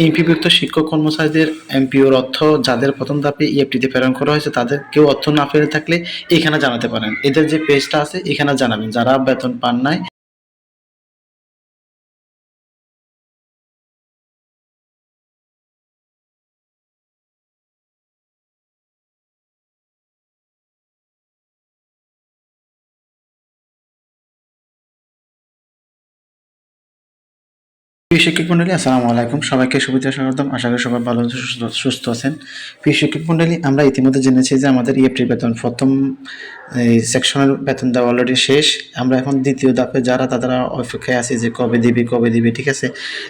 এমপিভুক্ত শিক্ষক কর্মচারীদের এমপিওর অর্থ যাদের প্রথম ধাপে ইএফটিতে প্রেরণ করা হয়েছে তাদের কেউ অর্থ না পেয়ে থাকলে এখানে জানাতে পারেন। এদের যে পেজটা আছে এখানে জানাবেন। যারা বেতন পান নাই প্রিয় শিক্ষক মন্ডলী, আসসালামু আলাইকুম। সবাইকে শুভেচ্ছা স্বাগতম। আশা করি সবাই ভালো আছেন, সুস্থ আছেন। প্রিয় শিক্ষক মন্ডলী, আমরা ইতিমধ্যে জেনেছি যে আমাদের ইএফটির বেতন প্রথম সেকশনের বেতন দেওয়া অলরেডি শেষ। আমরা এখন দ্বিতীয় ধাপে যারা তারা অপেক্ষায় আছি যে কবে দিবে, ঠিক আছে।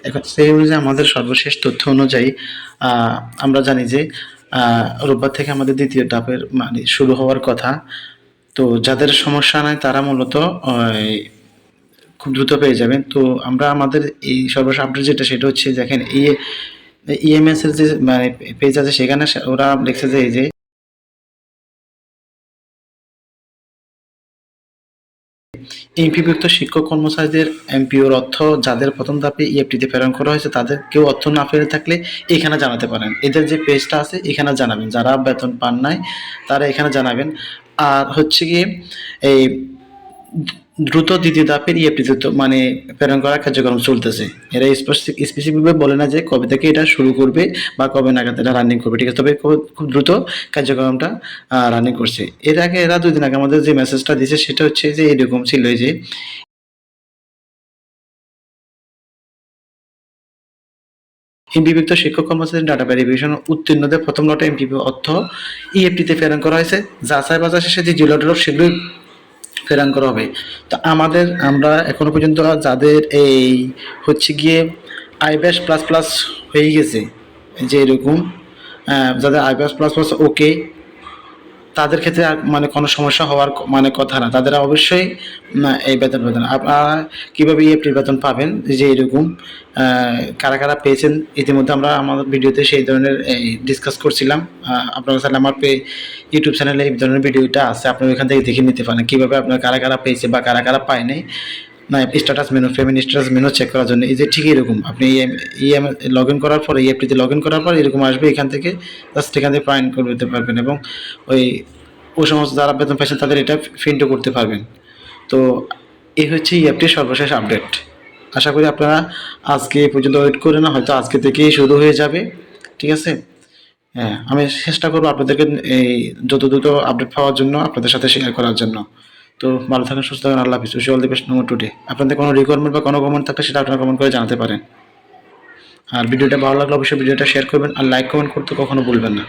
এখন সেই অনুযায়ী আমাদের সর্বশেষ তথ্য অনুযায়ী আমরা জানি যে রোববার থেকে আমাদের দ্বিতীয় ধাপের মানে শুরু হওয়ার কথা। তো যাদের সমস্যা নাই তারা মূলত খুব দ্রুত পেয়ে যাবেন। তো আমরা আমাদের এই সর্বশেষ আপডেট যেটা সেটা হচ্ছে দেখেন ইএমএস এর যে মানে পেজ আছে সেখানে ওরা লিখছে যে এই যে এমপিভুক্ত শিক্ষক কর্মচারীদের এমপিওর অর্থ যাদের প্রথম ধাপে ইএফটিতে প্রেরণ করা হয়েছে তাদের কেউ অর্থ না পেয়ে থাকলে এখানে জানাতে পারেন। এদের যে পেজটা আছে এখানে জানাবেন। যারা বেতন পান নাই তারা এখানে জানাবেন। আর হচ্ছে গিয়ে এই দ্রুত দ্বিতীয় ধাপের ইএফটিতে মানে প্রেরণ করার কার্যক্রম চলতেছে। এরা স্পেসিফিকভাবে বলে না যে কবে থেকে এটা শুরু করবে বা কবে নাগাদ এটা রানিং করবে, ঠিক আছে। তবে খুব দ্রুত কার্যক্রমটা রানিং করছে। এর আগে এরা 2 দিন আগে আমাদের যে মেসেজটা দিয়েছে সেটা হচ্ছে যে এরকম ছিল যে এমপিভুক্ত শিক্ষক কর্মচারীর ডাটা ভেরিফিকেশন উত্তীর্ণদের প্রথম লটে এমপিভি অর্থ ইএফটিতে প্রেরণ করা হয়েছে। যাচাই বাছাই শেষে যে জিরো ডলার সেগুলোই প্রেরণ করা হবে। তো আমরা এখনো পর্যন্ত যাদের এই হচ্ছে গিয়ে আইব্যাস প্লাস প্লাস হয়ে গেছে যে এরকম যাদের আইব্যাস প্লাস প্লাস ওকে, তাদের ক্ষেত্রে আর মানে কোনো সমস্যা হওয়ার মানে কথা না। তাদের অবশ্যই এই বেতন আপনারা কীভাবে ইএফটির বেতন পাবেন যে এরকম কারা কারা পেয়েছেন ইতিমধ্যে আমরা আমাদের ভিডিওতে সেই ধরনের ডিসকাস করছিলাম। আপনারা চাইলে আমার ইউটিউব চ্যানেলে এই ধরনের ভিডিওটা আছে, আপনারা ওইখান থেকে দেখে নিতে পারেন কীভাবে আপনার কারা কারা পেয়েছে বা কারা কারা পায় নাই। না, status menu, payment status menu check করার জন্য এই যে ঠিক এরকম আপনি লগ ইন করার পরে ইএফটিতে লগ ইন করার পর এরকম আসবে। এখান থেকে জাস্ট এখান থেকে পয়েন্ট করে দিতে পারবেন এবং ওই সমস্ত যারা বেতন পাচ্ছেন তাদের এটা প্রিন্টও করতে পারবেন। তো এই হচ্ছে ইএফটির সর্বশেষ আপডেট। আশা করি আপনারা আজকে পর্যন্ত ওয়েট করে না, হয়তো আজকে থেকেই শুরু হয়ে যাবে, ঠিক আছে। হ্যাঁ, আমি চেষ্টা করবো আপনাদেরকে এই যত দ্রুত আপডেট পাওয়ার জন্য আপনাদের সাথে শেয়ার করার জন্য। তো ভালো থাকেন, সুস্থ থাকেন, আল্লাহ হাফিজ। Wish all the best number today. আপনাদের কোনো রিকোয়ারমেন্ট বা কোনো কমেন্ট থাকলে সেটা আপনারা কমেন্ট করে জানাতে পারেন। আর ভিডিওটা ভালো লাগলে অবশ্যই ভিডিওটা শেয়ার করবেন আর লাইক কমেন্ট করতে কখনো ভুলবেন না।